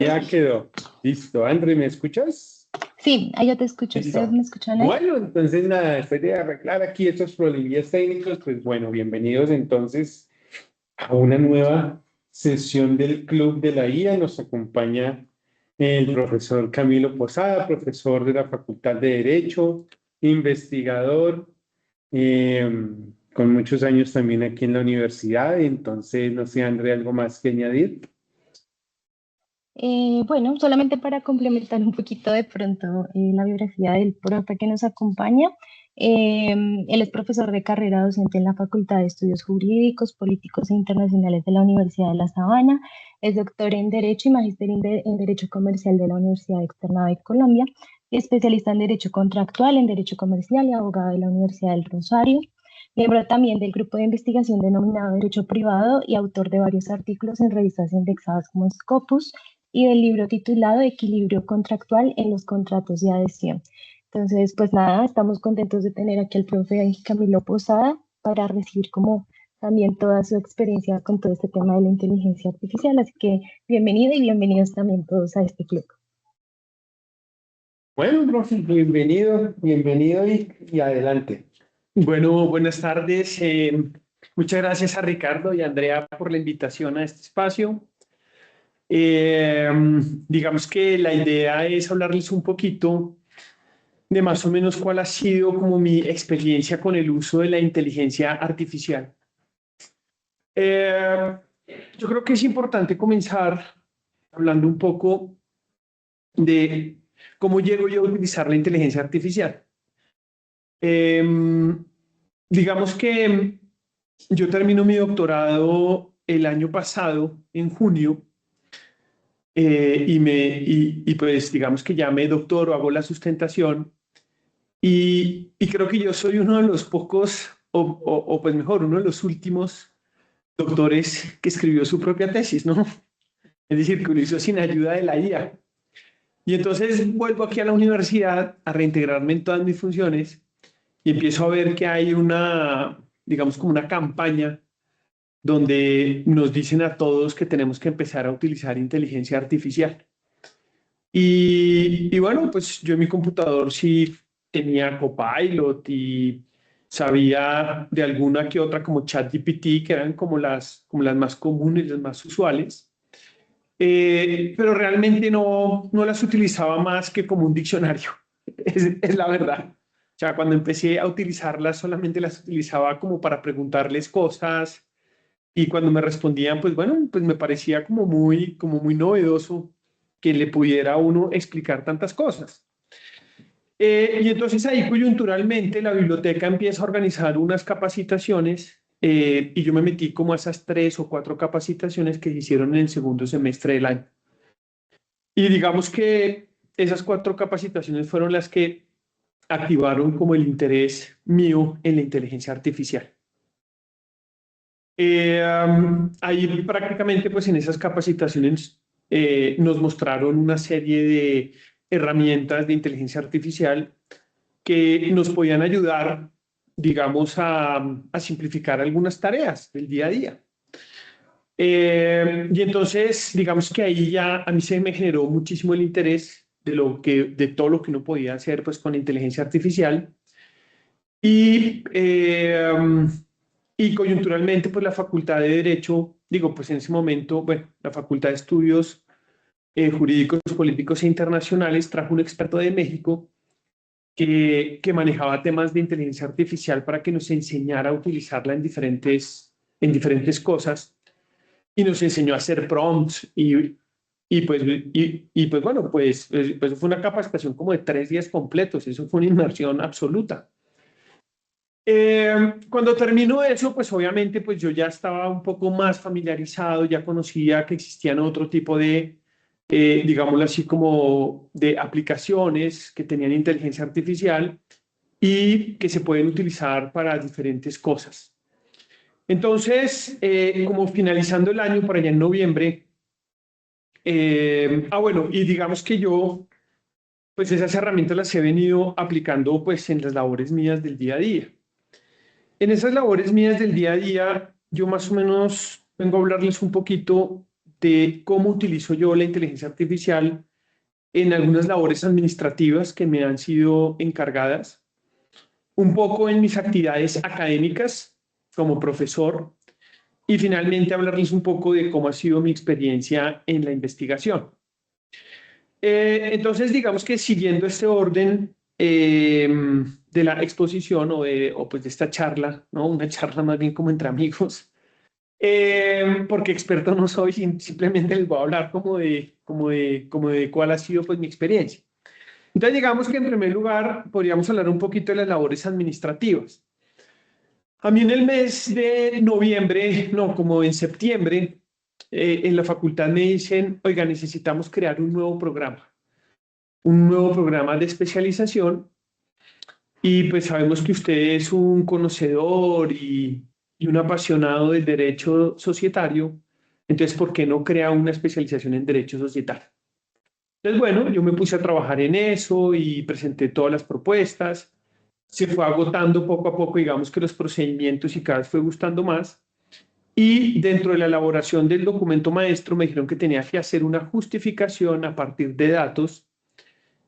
Ya quedó. Listo. André, ¿me escuchas? Sí, ahí yo te escucho. ¿Ustedes Listo. me escuchan ahí? Bueno, entonces nada, después de arreglar aquí estos problemillas técnicos, pues bueno, bienvenidos entonces a una nueva sesión del Club de la IA. Nos acompaña el profesor Camilo Posada, profesor de la Facultad de Derecho, investigador, eh, con muchos años también aquí en la universidad. Entonces, no sé, André, ¿algo más que añadir? Bueno, solamente para complementar un poquito de pronto la biografía del profe que nos acompaña. Él es profesor de carrera docente en la Facultad de Estudios Jurídicos, Políticos e Internacionales de la Universidad de La Sabana. Es doctor en Derecho y magíster en Derecho Comercial de la Universidad Externada de Colombia. Y especialista en Derecho Contractual, en Derecho Comercial y abogado de la Universidad del Rosario. Miembro también del grupo de investigación denominado Derecho Privado y autor de varios artículos en revistas indexadas como Scopus y del libro titulado Equilibrio contractual en los contratos de adhesión. Entonces, pues nada, estamos contentos de tener aquí al profe Camilo Posada para recibir como también toda su experiencia con todo este tema de la inteligencia artificial. Así que bienvenido y bienvenidos también todos a este club. Bueno, profe, bienvenido, bienvenido y adelante. Bueno, buenas tardes. Muchas gracias a Ricardo y a Andrea por la invitación a este espacio. Eh, digamos que la idea es hablarles un poquito de más o menos cuál ha sido como mi experiencia con el uso de la inteligencia artificial. Eh, yo creo que es importante comenzar hablando un poco de cómo llego yo a utilizar la inteligencia artificial. Eh, digamos que yo termino mi doctorado el año pasado, en junio, y pues digamos que ya me doctoro, hago la sustentación y creo que yo soy uno de los pocos, o pues mejor, uno de los últimos doctores que escribió su propia tesis, ¿no? Es decir, que lo hizo sin ayuda de la IA. Y entonces vuelvo aquí a la universidad a reintegrarme en todas mis funciones y empiezo a ver que hay una, digamos, como una campaña donde nos dicen a todos que tenemos que empezar a utilizar inteligencia artificial. Y bueno, pues yo en mi computador sí tenía Copilot y sabía de alguna que otra como ChatGPT, que eran como las más comunes, las más usuales. Pero realmente no las utilizaba más que como un diccionario, es la verdad. O sea, cuando empecé a utilizarlas, solamente las utilizaba como para preguntarles cosas y cuando me respondían, pues bueno, pues me parecía como muy novedoso que le pudiera a uno explicar tantas cosas. Y entonces ahí coyunturalmente la biblioteca empieza a organizar unas capacitaciones y yo me metí como a esas 3 o 4 capacitaciones que se hicieron en el segundo semestre del año. Y digamos que esas 4 capacitaciones fueron las que activaron como el interés mío en la inteligencia artificial. Ahí prácticamente pues en esas capacitaciones nos mostraron una serie de herramientas de inteligencia artificial que nos podían ayudar, digamos, a simplificar algunas tareas del día a día. Y entonces, digamos que ahí ya a mí se me generó muchísimo el interés de todo lo que uno podía hacer pues con la inteligencia artificial. Y, y coyunturalmente, pues la Facultad de Derecho, digo, pues en ese momento, bueno, la Facultad de Estudios Jurídicos, Políticos e Internacionales trajo un experto de México que manejaba temas de inteligencia artificial para que nos enseñara a utilizarla en diferentes cosas y nos enseñó a hacer prompts y pues bueno, pues fue una capacitación como de 3 días completos, eso fue una inmersión absoluta. Cuando terminó eso, pues obviamente pues yo ya estaba un poco más familiarizado, ya conocía que existían otro tipo de, digámoslo así, como de aplicaciones que tenían inteligencia artificial y que se pueden utilizar para diferentes cosas. Entonces, como finalizando el año, por allá en noviembre, bueno, y digamos que yo, pues esas herramientas las he venido aplicando pues en las labores mías del día a día. En esas labores mías del día a día, yo más o menos vengo a hablarles un poquito de cómo utilizo yo la inteligencia artificial en algunas labores administrativas que me han sido encargadas, un poco en mis actividades académicas como profesor y finalmente hablarles un poco de cómo ha sido mi experiencia en la investigación. Entonces, digamos que siguiendo este orden de la exposición o pues de esta charla, ¿no? Una charla más bien como entre amigos, porque experto no soy, simplemente les voy a hablar como de cuál ha sido pues mi experiencia. Entonces, digamos que en primer lugar podríamos hablar un poquito de las labores administrativas. A mí en el mes de noviembre, no, como en septiembre, en la facultad me dicen, oiga, necesitamos crear un nuevo programa de especialización y pues sabemos que usted es un conocedor y un apasionado del derecho societario, entonces, ¿por qué no crea una especialización en derecho societario? Entonces, bueno, yo me puse a trabajar en eso y presenté todas las propuestas. Se fue agotando poco a poco, digamos que los procedimientos y cada vez fue gustando más. Y dentro de la elaboración del documento maestro me dijeron que tenía que hacer una justificación a partir de datos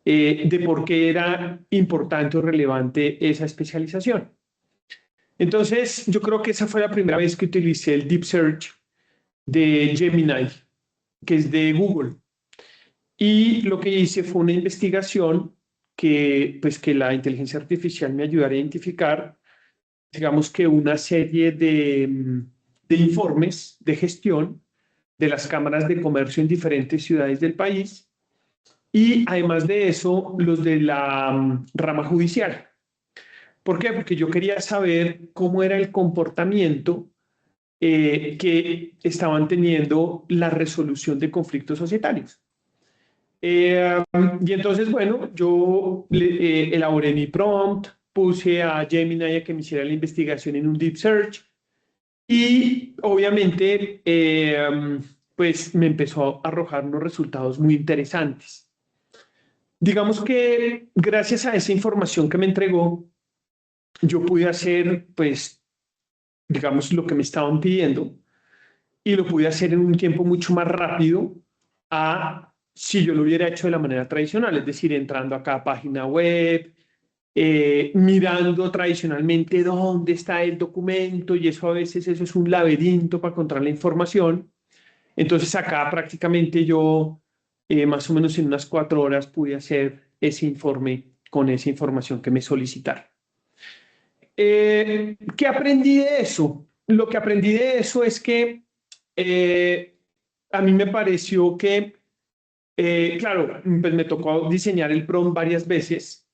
de por qué era importante o relevante esa especialización. Entonces, yo creo que esa fue la primera vez que utilicé el Deep Search de Gemini, que es de Google. Y lo que hice fue una investigación que la inteligencia artificial me ayudara a identificar, digamos que una serie de informes de gestión de las cámaras de comercio en diferentes ciudades del país y además de eso, los de la rama judicial. ¿Por qué? Porque yo quería saber cómo era el comportamiento que estaban teniendo la resolución de conflictos societarios. Y entonces, bueno, yo elaboré mi prompt, puse a Gemini a que me hiciera la investigación en un Deep Search y obviamente, pues me empezó a arrojar unos resultados muy interesantes. Digamos que gracias a esa información que me entregó, yo pude hacer, pues, digamos, lo que me estaban pidiendo y lo pude hacer en un tiempo mucho más rápido a si yo lo hubiera hecho de la manera tradicional, es decir, entrando a cada página web, mirando tradicionalmente dónde está el documento y eso a veces eso es un laberinto para encontrar la información. Entonces acá prácticamente yo más o menos en unas 4 horas pude hacer ese informe con esa información que me solicitaron. ¿Qué aprendí de eso? Lo que aprendí de eso es que a mí me pareció que, claro, pues me tocó diseñar el prompt varias veces,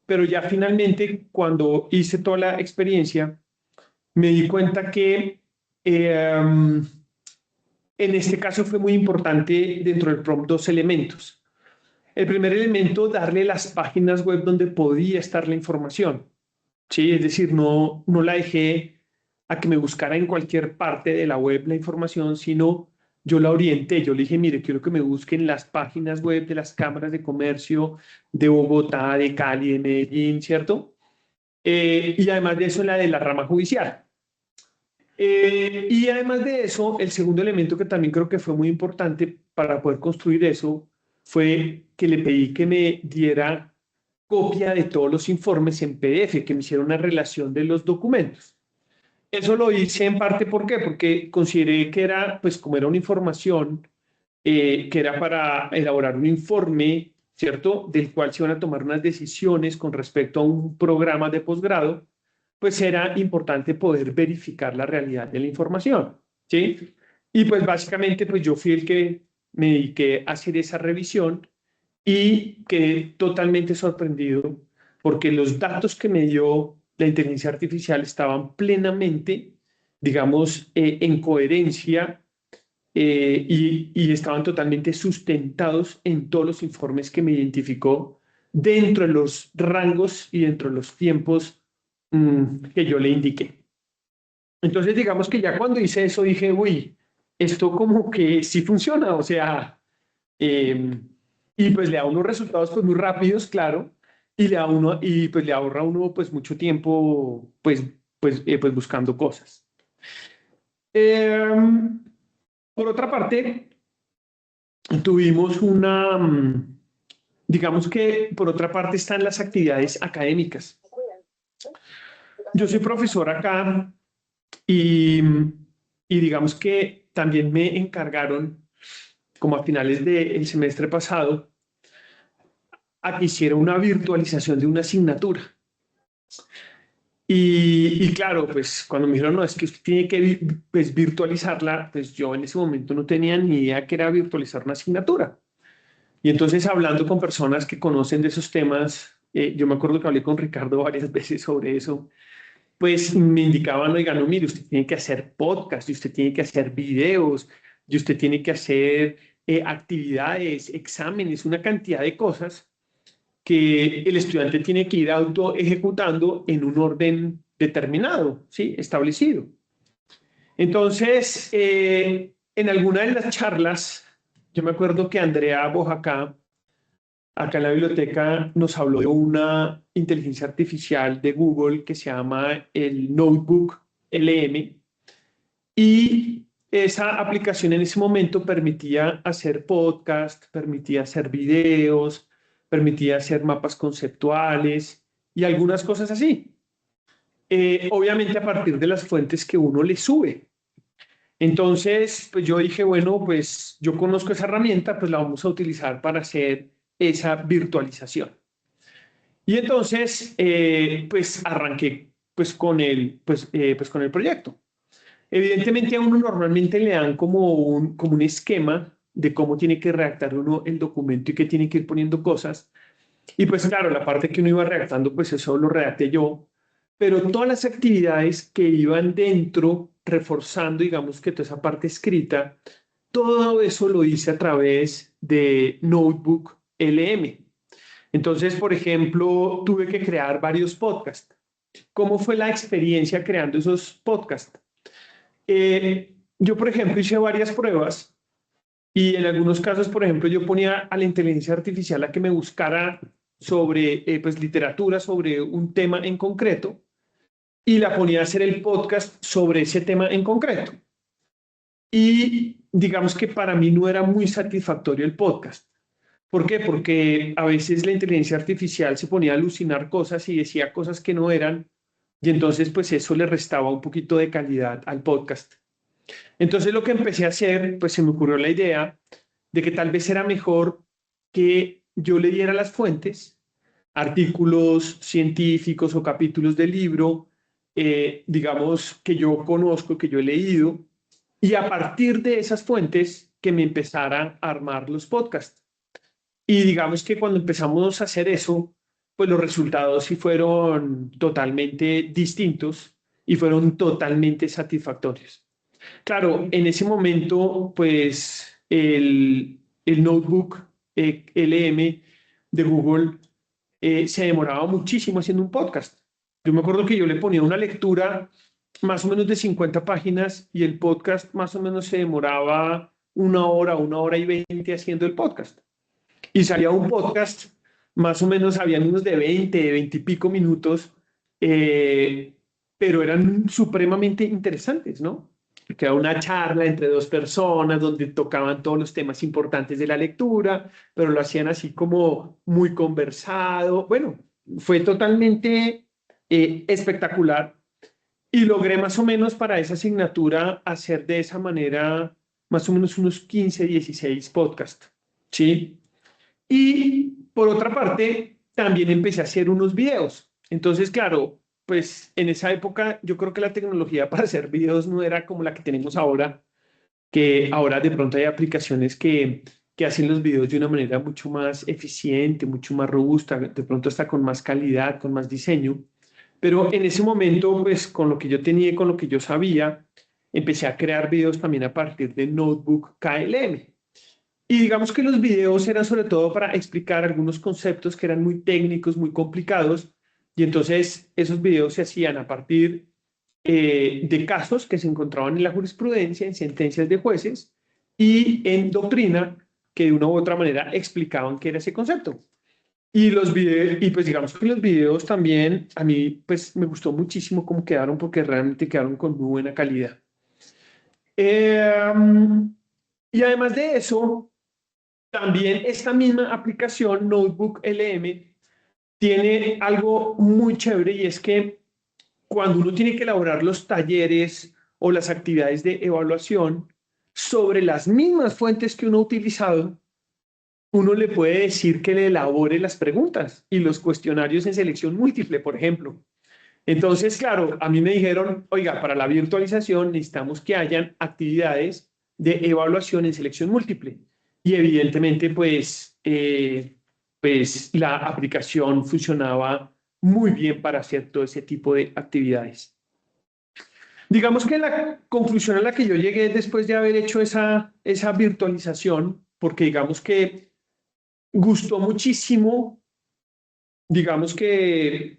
pero ya finalmente cuando hice toda la experiencia, me di cuenta que en este caso fue muy importante dentro del prompt dos elementos. El primer elemento, darle las páginas web donde podía estar la información. ¿Sí? Es decir, no la dejé a que me buscara en cualquier parte de la web la información, sino yo la orienté. Yo le dije, mire, quiero que me busquen las páginas web de las cámaras de comercio de Bogotá, de Cali, de Medellín, ¿cierto? Y además de eso, la de la rama judicial. Y además de eso, el segundo elemento que también creo que fue muy importante para poder construir eso fue que le pedí que me diera copia de todos los informes en PDF, que me hiciera una relación de los documentos. Eso lo hice en parte, ¿por qué? Porque consideré que era, pues como era una información que era para elaborar un informe, ¿cierto? Del cual se iban a tomar unas decisiones con respecto a un programa de posgrado, pues era importante poder verificar la realidad de la información, ¿sí? Y pues básicamente pues yo fui el que me dediqué a hacer esa revisión y quedé totalmente sorprendido porque los datos que me dio la inteligencia artificial estaban plenamente, digamos, en coherencia y estaban totalmente sustentados en todos los informes que me identificó dentro de los rangos y dentro de los tiempos que yo le indiqué. Entonces, digamos que ya cuando hice eso dije, uy, esto como que sí funciona, o sea, y pues le da unos resultados pues muy rápidos, claro, y pues le ahorra a uno pues mucho tiempo pues buscando cosas. Por otra parte, tuvimos digamos que por otra parte están las actividades académicas. Yo soy profesor acá y, y digamos que también me encargaron, como a finales del semestre pasado, a que hiciera una virtualización de una asignatura. Y claro, pues cuando me dijeron, no, es que usted tiene que pues, virtualizarla, pues yo en ese momento no tenía ni idea que era virtualizar una asignatura. Y entonces hablando con personas que conocen de esos temas, yo me acuerdo que hablé con Ricardo varias veces sobre eso, pues me indicaban, oiga, no, mire, usted tiene que hacer podcast, y usted tiene que hacer videos, y usted tiene que hacer actividades, exámenes, una cantidad de cosas que el estudiante tiene que ir auto ejecutando en un orden determinado, ¿sí? Establecido. Entonces, en alguna de las charlas, yo me acuerdo que Andrea Bojacá, acá en la biblioteca, nos habló de una inteligencia artificial de Google que se llama el Notebook LM, y esa aplicación en ese momento permitía hacer podcast, permitía hacer videos, permitía hacer mapas conceptuales y algunas cosas así. Obviamente a partir de las fuentes que uno le sube. Entonces, pues yo dije, bueno, pues yo conozco esa herramienta, pues la vamos a utilizar para hacer esa virtualización. Y entonces, pues arranqué pues con el proyecto. Evidentemente a uno normalmente le dan como un esquema de cómo tiene que redactar uno el documento y que tiene que ir poniendo cosas. Y pues claro, la parte que uno iba redactando, pues eso lo redacté yo, pero todas las actividades que iban dentro, reforzando, digamos que toda esa parte escrita, todo eso lo hice a través de Notebook LM. Entonces, por ejemplo, tuve que crear varios podcasts. ¿Cómo fue la experiencia creando esos podcasts? Yo, por ejemplo, hice varias pruebas y en algunos casos, por ejemplo, yo ponía a la inteligencia artificial a que me buscara sobre pues, literatura, sobre un tema en concreto, y la ponía a hacer el podcast sobre ese tema en concreto. Y digamos que para mí no era muy satisfactorio el podcast. ¿Por qué? Porque a veces la inteligencia artificial se ponía a alucinar cosas y decía cosas que no eran, y entonces pues eso le restaba un poquito de calidad al podcast. Entonces lo que empecé a hacer, pues se me ocurrió la idea de que tal vez era mejor que yo le diera las fuentes, artículos científicos o capítulos del libro, digamos, que yo conozco, que yo he leído, y a partir de esas fuentes que me empezaran a armar los podcasts. Y digamos que cuando empezamos a hacer eso, pues los resultados sí fueron totalmente distintos y fueron totalmente satisfactorios. Claro, en ese momento, pues el notebook LM de Google se demoraba muchísimo haciendo un podcast. Yo me acuerdo que yo le ponía una lectura más o menos de 50 páginas y el podcast más o menos se demoraba una hora y 20 haciendo el podcast. Y salía un podcast, más o menos habían unos de 20, de 20 y pico minutos, eh, pero eran supremamente interesantes, ¿no? Que era una charla entre dos personas donde tocaban todos los temas importantes de la lectura, pero lo hacían así como muy conversado. Bueno, fue totalmente espectacular y logré más o menos para esa asignatura hacer de esa manera más o menos unos 15, 16 podcasts, ¿sí? Y por otra parte, también empecé a hacer unos videos. Entonces, claro, pues en esa época yo creo que la tecnología para hacer videos no era como la que tenemos ahora, que ahora de pronto hay aplicaciones que hacen los videos de una manera mucho más eficiente, mucho más robusta, de pronto hasta con más calidad, con más diseño. Pero en ese momento, pues con lo que yo tenía y con lo que yo sabía, empecé a crear videos también a partir de Notebook KLM. Y digamos que los videos eran sobre todo para explicar algunos conceptos que eran muy técnicos, muy complicados, y entonces esos videos se hacían a partir de casos que se encontraban en la jurisprudencia, en sentencias de jueces y en doctrina que de una u otra manera explicaban qué era ese concepto. Y los videos, y pues digamos que los videos también a mí pues me gustó muchísimo cómo quedaron porque realmente quedaron con muy buena calidad. Eh, y además de eso, también esta misma aplicación, Notebook LM, tiene algo muy chévere y es que cuando uno tiene que elaborar los talleres o las actividades de evaluación sobre las mismas fuentes que uno ha utilizado, uno le puede decir que le elabore las preguntas y los cuestionarios en selección múltiple, por ejemplo. Entonces, claro, a mí me dijeron, oiga, para la virtualización necesitamos que hayan actividades de evaluación en selección múltiple. Y evidentemente, pues la aplicación funcionaba muy bien para hacer todo ese tipo de actividades. Digamos que la conclusión a la que yo llegué después de haber hecho esa virtualización, porque digamos que gustó muchísimo, digamos que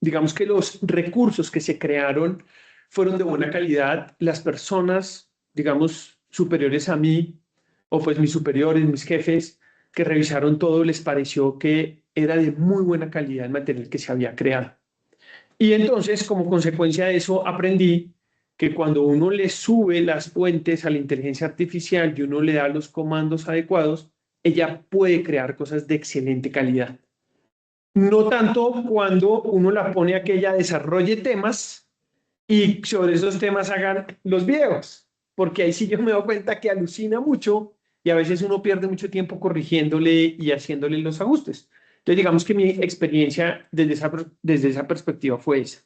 digamos que los recursos que se crearon fueron de buena calidad. Las personas, digamos, superiores a mí, o pues mis superiores, mis jefes, que revisaron todo, les pareció que era de muy buena calidad el material que se había creado. Y entonces, como consecuencia de eso, aprendí que cuando uno le sube las fuentes a la inteligencia artificial y uno le da los comandos adecuados, ella puede crear cosas de excelente calidad. No tanto cuando uno la pone a que ella desarrolle temas y sobre esos temas hagan los videos, porque ahí sí yo me doy cuenta que alucina mucho y a veces uno pierde mucho tiempo corrigiéndole y haciéndole los ajustes. Entonces, digamos que mi experiencia desde esa perspectiva fue esa.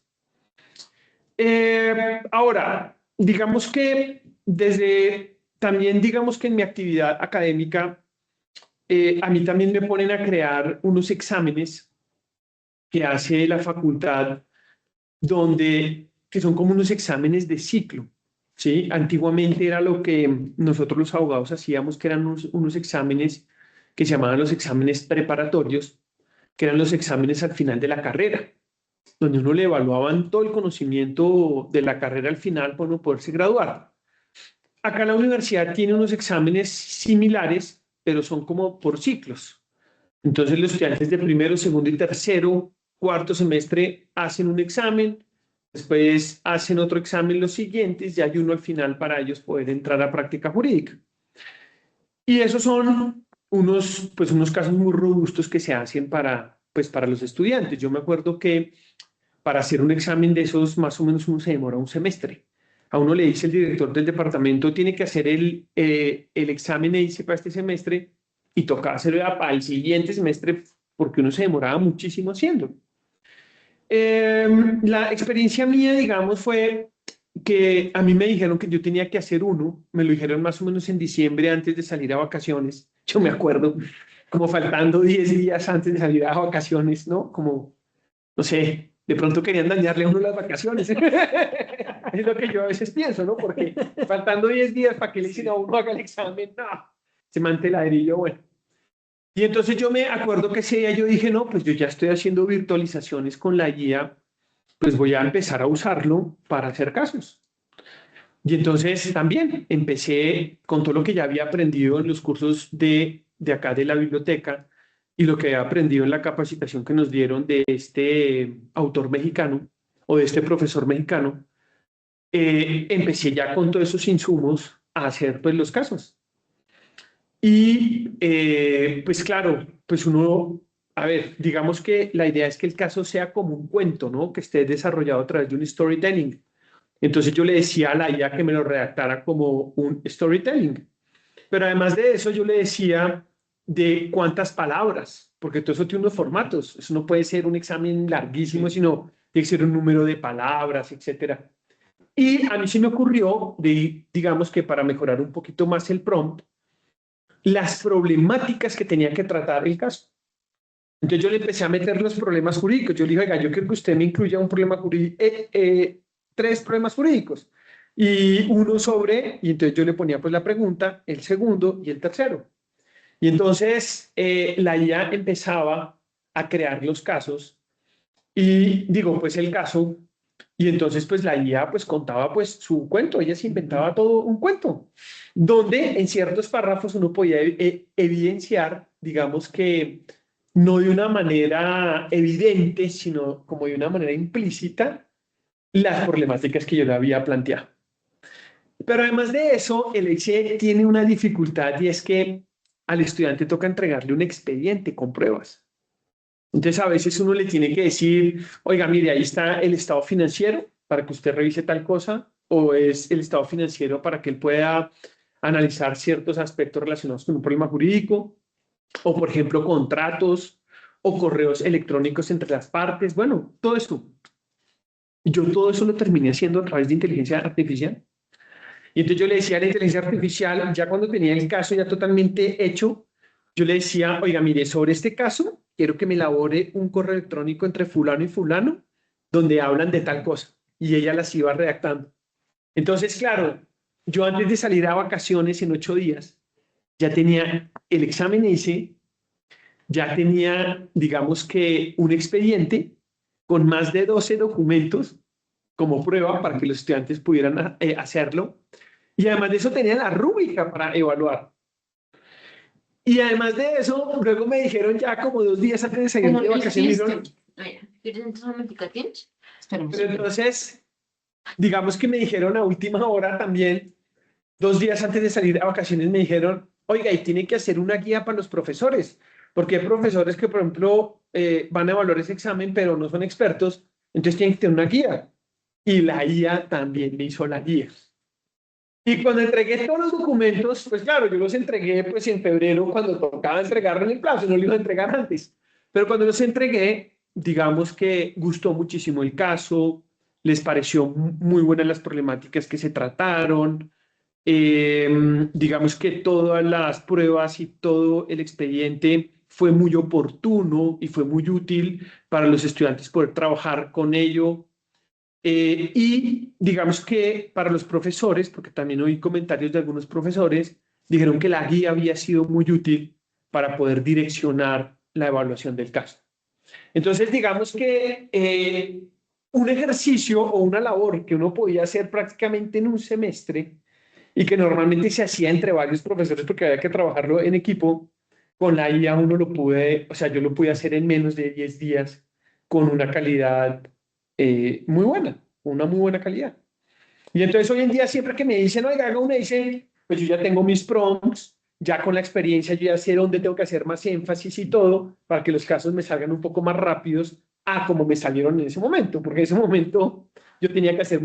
Ahora, digamos que también digamos que en mi actividad académica, a mí también me ponen a crear unos exámenes que hace la facultad, que son como unos exámenes de ciclo, ¿sí? Antiguamente era lo que nosotros los abogados hacíamos, que eran unos exámenes que se llamaban los exámenes preparatorios, que eran los exámenes al final de la carrera, donde uno le evaluaban todo el conocimiento de la carrera al final para uno poderse graduar. Acá la universidad tiene unos exámenes similares, pero son como por ciclos. Entonces los estudiantes de primero, segundo y tercero, cuarto semestre hacen un examen, después hacen otro examen los siguientes y hay uno al final para ellos poder entrar a práctica jurídica. Y esos son unos casos muy robustos que se hacen para los estudiantes. Yo me acuerdo que para hacer un examen de esos, más o menos uno se demora un semestre. A uno le dice el director del departamento, tiene que hacer el examen EICE para este semestre y toca hacerlo para el siguiente semestre porque uno se demoraba muchísimo haciendo. La experiencia mía, digamos, fue que a mí me dijeron que yo tenía que hacer uno, me lo dijeron más o menos en diciembre antes de salir a vacaciones. Yo me acuerdo, como faltando 10 días antes de salir a vacaciones, ¿no? Como, no sé, de pronto querían dañarle a uno las vacaciones. Es lo que yo a veces pienso, ¿no? Porque faltando 10 días para que le hicieran a uno haga el examen, no, se manteladrillo, bueno. Y entonces yo me acuerdo que ese día yo dije, no, pues yo ya estoy haciendo virtualizaciones con la guía, pues voy a empezar a usarlo para hacer casos. Y entonces también empecé con todo lo que ya había aprendido en los cursos de acá de la biblioteca y lo que había aprendido en la capacitación que nos dieron de este autor mexicano o de este profesor mexicano. Empecé ya con todos esos insumos a hacer pues los casos. Y pues claro, pues uno, a ver, digamos que la idea es que el caso sea como un cuento, ¿no? Que esté desarrollado a través de un storytelling. Entonces yo le decía a la IA que me lo redactara como un storytelling. Pero además de eso, yo le decía de cuántas palabras, porque todo eso tiene unos formatos. Eso no puede ser un examen larguísimo, sino tiene que ser un número de palabras, etcétera. Y a mí se me ocurrió, digamos que para mejorar un poquito más el prompt, las problemáticas que tenía que tratar el caso. Entonces yo le empecé a meter los problemas jurídicos. Yo le dije, oiga, yo quiero que usted me incluya un problema jurídico, 3 problemas jurídicos. Y y entonces yo le ponía pues la pregunta, el segundo y el tercero. Y entonces la IA empezaba a crear los casos y digo, pues el caso, y entonces pues la IA pues contaba pues su cuento, ella se inventaba todo un cuento, donde en ciertos párrafos uno podía evidenciar, digamos que no de una manera evidente, sino como de una manera implícita, las problemáticas que yo le había planteado. Pero además de eso, el EICE tiene una dificultad y es que al estudiante toca entregarle un expediente con pruebas. Entonces a veces uno le tiene que decir, oiga, mire, ahí está el estado financiero para que usted revise tal cosa, o es el estado financiero para que él pueda analizar ciertos aspectos relacionados con un problema jurídico, o por ejemplo contratos o correos electrónicos entre las partes. Bueno, todo esto. Yo todo eso lo terminé haciendo a través de inteligencia artificial. Y entonces yo le decía a la inteligencia artificial, ya cuando tenía el caso ya totalmente hecho, yo le decía, oiga, mire, sobre este caso, quiero que me elabore un correo electrónico entre fulano y fulano, donde hablan de tal cosa. Y ella las iba redactando. Entonces, claro, yo antes de salir a vacaciones en 8 días, ya tenía el examen ese, ya tenía, digamos que, un expediente con más de 12 documentos como prueba para que los estudiantes pudieran hacerlo. Y además de eso tenía la rúbrica para evaluar. Y además de eso, luego me dijeron ya como 2 días antes de salir de vacaciones. Pero entonces, digamos que me dijeron a última hora también, 2 días antes de salir de vacaciones, me dijeron, oiga, y tiene que hacer una guía para los profesores, porque hay profesores que, por ejemplo, van a evaluar ese examen, pero no son expertos, entonces tienen que tener una guía. Y la guía también me hizo la guía. Y cuando entregué todos los documentos, pues claro, yo los entregué pues en febrero cuando tocaba entregarlo en el plazo, no lo iba a entregar antes. Pero cuando los entregué, digamos que gustó muchísimo el caso, les pareció muy buenas las problemáticas que se trataron, digamos que todas las pruebas y todo el expediente fue muy oportuno y fue muy útil para los estudiantes poder trabajar con ello. Y digamos que para los profesores, porque también oí comentarios de algunos profesores, dijeron que la guía había sido muy útil para poder direccionar la evaluación del caso. Entonces, digamos que un ejercicio o una labor que uno podía hacer prácticamente en un semestre y que normalmente se hacía entre varios profesores porque había que trabajarlo en equipo, con la IA uno lo pude, o sea, yo lo pude hacer en menos de 10 días con una calidad muy buena, una muy buena calidad. Y entonces hoy en día siempre que me dicen, oiga, haga una, dice, pues yo ya tengo mis prompts, ya con la experiencia yo ya sé dónde tengo que hacer más énfasis y todo, para que los casos me salgan un poco más rápidos a como me salieron en ese momento, porque en ese momento yo tenía que hacer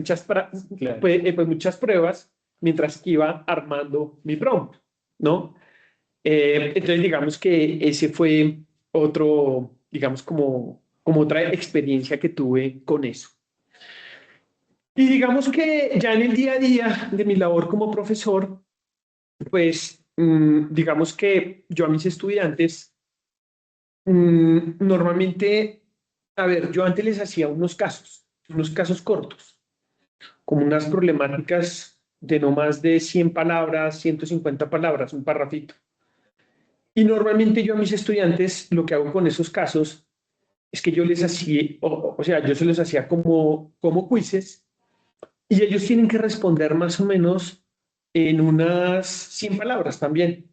pues muchas pruebas mientras que iba armando mi prompt, ¿no? Entonces digamos que ese fue otro, digamos como otra experiencia que tuve con eso. Y digamos que ya en el día a día de mi labor como profesor, pues digamos que yo a mis estudiantes normalmente, a ver, yo antes les hacía unos casos cortos, como unas problemáticas de no más de 100 palabras, 150 palabras, un parrafito. Y normalmente yo a mis estudiantes lo que hago con esos casos es que yo les hacía, o sea, yo se los hacía como quizzes y ellos tienen que responder más o menos en unas 100 palabras también.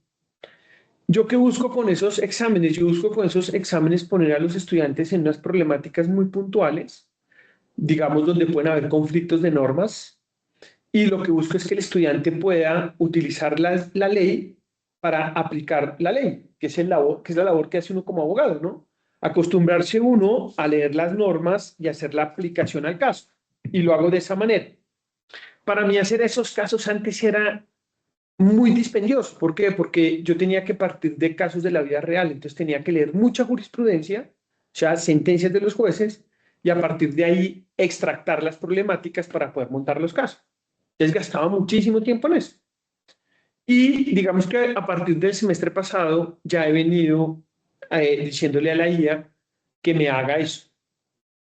¿Yo qué busco con esos exámenes? Yo busco con esos exámenes poner a los estudiantes en unas problemáticas muy puntuales, digamos, donde pueden haber conflictos de normas, y lo que busco es que el estudiante pueda utilizar la ley para aplicar la ley, que es la labor que hace uno como abogado, ¿no? Acostumbrarse uno a leer las normas y hacer la aplicación al caso. Y lo hago de esa manera. Para mí hacer esos casos antes era muy dispendioso. ¿Por qué? Porque yo tenía que partir de casos de la vida real, entonces tenía que leer mucha jurisprudencia, o sea, sentencias de los jueces, y a partir de ahí extractar las problemáticas para poder montar los casos. Entonces gastaba muchísimo tiempo en eso. Y digamos que a partir del semestre pasado ya he venido diciéndole a la IA que me haga eso.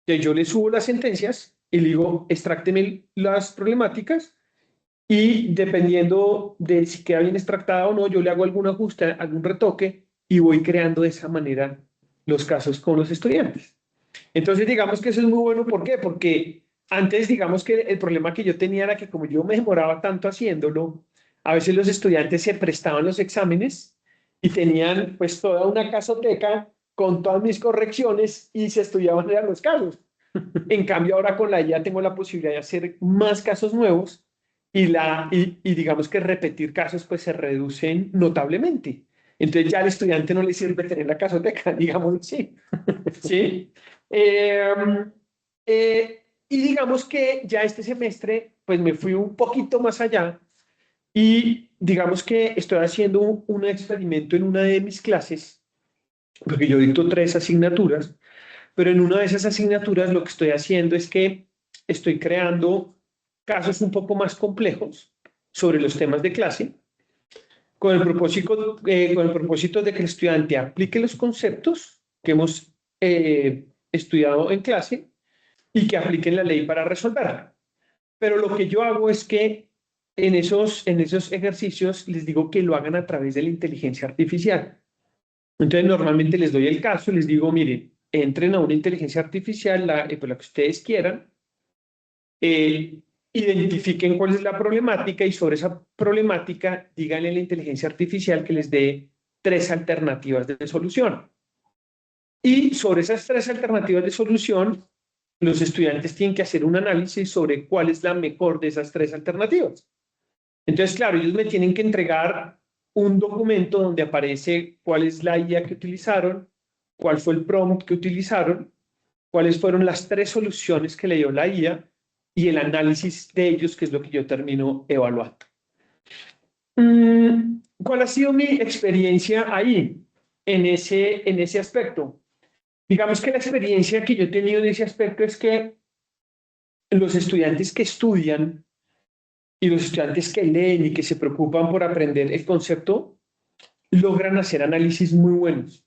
Que yo le subo las sentencias y le digo, extrácteme las problemáticas y dependiendo de si queda bien extractada o no, yo le hago algún ajuste, algún retoque y voy creando de esa manera los casos con los estudiantes. Entonces, digamos que eso es muy bueno. ¿Por qué? Porque antes, digamos que el problema que yo tenía era que como yo me demoraba tanto haciéndolo, a veces los estudiantes se prestaban los exámenes y tenían pues toda una casoteca con todas mis correcciones y se estudiaban eran los casos. En cambio, ahora con la IA tengo la posibilidad de hacer más casos nuevos y digamos que repetir casos pues se reducen notablemente. Entonces ya al estudiante no le sirve tener la casoteca, digámoslo así. ¿Sí? Eh, y digamos que ya este semestre pues me fui un poquito más allá y digamos que estoy haciendo un experimento en una de mis clases, porque yo dicto 3 asignaturas, pero en una de esas asignaturas lo que estoy haciendo es que estoy creando casos un poco más complejos sobre los temas de clase, con el propósito de que el estudiante aplique los conceptos que hemos estudiado en clase y que apliquen la ley para resolverla. Pero lo que yo hago es que en esos ejercicios les digo que lo hagan a través de la inteligencia artificial. Entonces, normalmente les doy el caso y les digo, miren, entren a una inteligencia artificial, pues la que ustedes quieran, eh, identifiquen cuál es la problemática y sobre esa problemática díganle a la inteligencia artificial que les dé 3 alternativas de solución. Y sobre esas 3 alternativas de solución, los estudiantes tienen que hacer un análisis sobre cuál es la mejor de esas 3 alternativas. Entonces, claro, ellos me tienen que entregar un documento donde aparece cuál es la IA que utilizaron, cuál fue el prompt que utilizaron, cuáles fueron las 3 soluciones que le dio la IA y el análisis de ellos, que es lo que yo termino evaluando. ¿Cuál ha sido mi experiencia ahí, en ese aspecto? Digamos que la experiencia que yo he tenido en ese aspecto es que los estudiantes que estudian y los estudiantes que leen y que se preocupan por aprender el concepto logran hacer análisis muy buenos,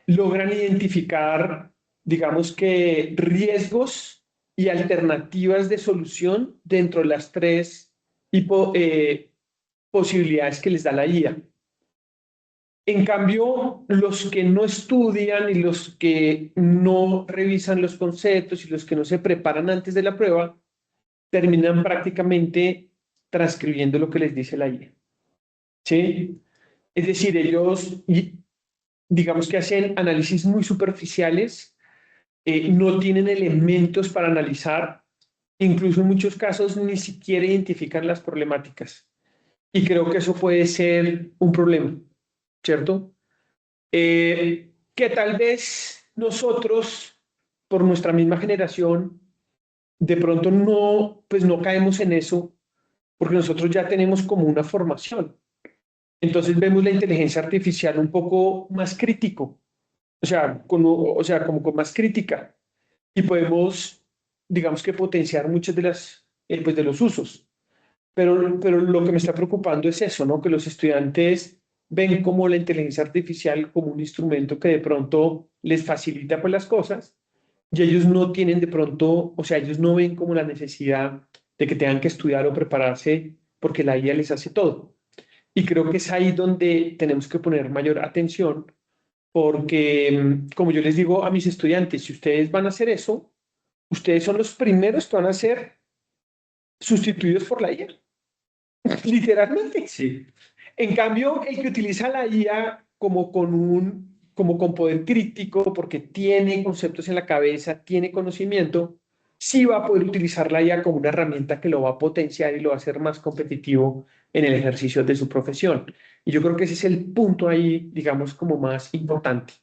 logran identificar, digamos que, riesgos y alternativas de solución dentro de las 3 posibilidades que les da la IA. En cambio, los que no estudian y los que no revisan los conceptos y los que no se preparan antes de la prueba, terminan prácticamente transcribiendo lo que les dice la IA. ¿Sí? Es decir, ellos, digamos que hacen análisis muy superficiales, no tienen elementos para analizar, incluso en muchos casos ni siquiera identifican las problemáticas. Y creo que eso puede ser un problema, ¿cierto? Que tal vez nosotros, por nuestra misma generación, de pronto no, pues no caemos en eso, porque nosotros ya tenemos como una formación. Entonces vemos la inteligencia artificial un poco más crítico, como con más crítica, y podemos, digamos que potenciar muchas pues de los usos. Pero lo que me está preocupando es eso, ¿no? Que los estudiantes ven como la inteligencia artificial como un instrumento que de pronto les facilita pues las cosas y ellos no tienen de pronto, o sea, ellos no ven como la necesidad de que tengan que estudiar o prepararse porque la IA les hace todo. Y creo que es ahí donde tenemos que poner mayor atención porque, como yo les digo a mis estudiantes, si ustedes van a hacer eso, ustedes son los primeros que van a ser sustituidos por la IA. Literalmente. Sí. En cambio, el que utiliza la IA como con poder crítico, porque tiene conceptos en la cabeza, tiene conocimiento, sí va a poder utilizar la IA como una herramienta que lo va a potenciar y lo va a hacer más competitivo en el ejercicio de su profesión. Y yo creo que ese es el punto ahí, digamos, como más importante.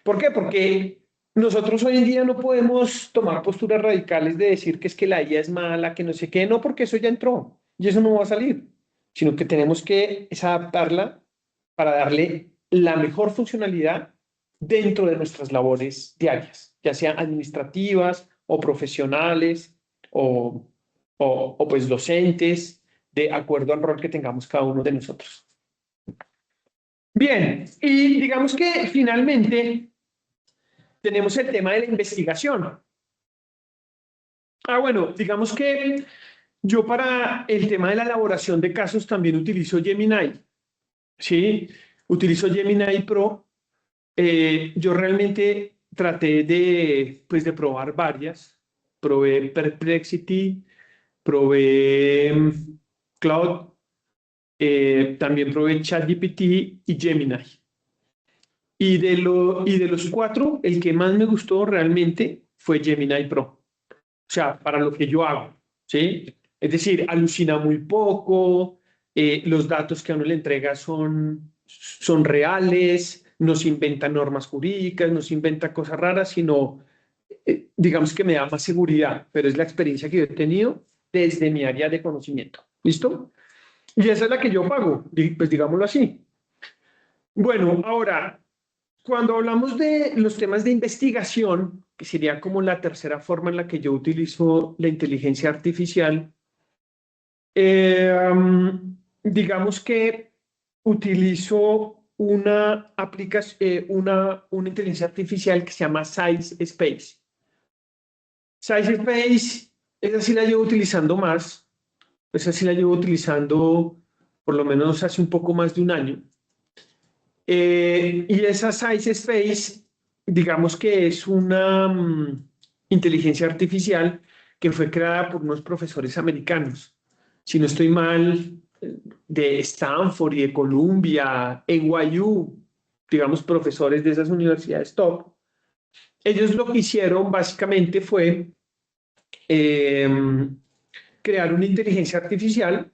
¿Por qué? Porque nosotros hoy en día no podemos tomar posturas radicales de decir que es que la IA es mala, que no sé qué, no, porque eso ya entró y eso no va a salir, sino que tenemos que es adaptarla para darle la mejor funcionalidad dentro de nuestras labores diarias, ya sean administrativas o profesionales o pues docentes, de acuerdo al rol que tengamos cada uno de nosotros. Bien, y digamos que finalmente tenemos el tema de la investigación. Bueno, digamos que yo para el tema de la elaboración de casos también utilizo Gemini. Sí, utilizo Gemini Pro. Yo realmente traté pues, de probar varias. Probé Perplexity, probé Cloud, también probé ChatGPT y Gemini. Y de los 4, el que más me gustó realmente fue Gemini Pro. O sea, para lo que yo hago, ¿sí? Es decir, alucina muy poco, los datos que a uno le entrega son reales, no se inventa normas jurídicas, no se inventa cosas raras, sino digamos que me da más seguridad, pero es la experiencia que yo he tenido desde mi área de conocimiento. ¿Listo? Y esa es la que yo pago, pues digámoslo así. Bueno, ahora, cuando hablamos de los temas de investigación, que sería como la tercera forma en la que yo utilizo la inteligencia artificial, digamos que utilizo una aplicación, una inteligencia artificial que se llama Size Space. Size Space, esa sí la llevo utilizando más, esa sí la llevo utilizando por lo menos hace un poco más de un año. Y esa Size Space, digamos que es una inteligencia artificial que fue creada por unos profesores americanos. Si no estoy mal, de Stanford y de Columbia, NYU, digamos, profesores de esas universidades top. Ellos lo que hicieron básicamente fue crear una inteligencia artificial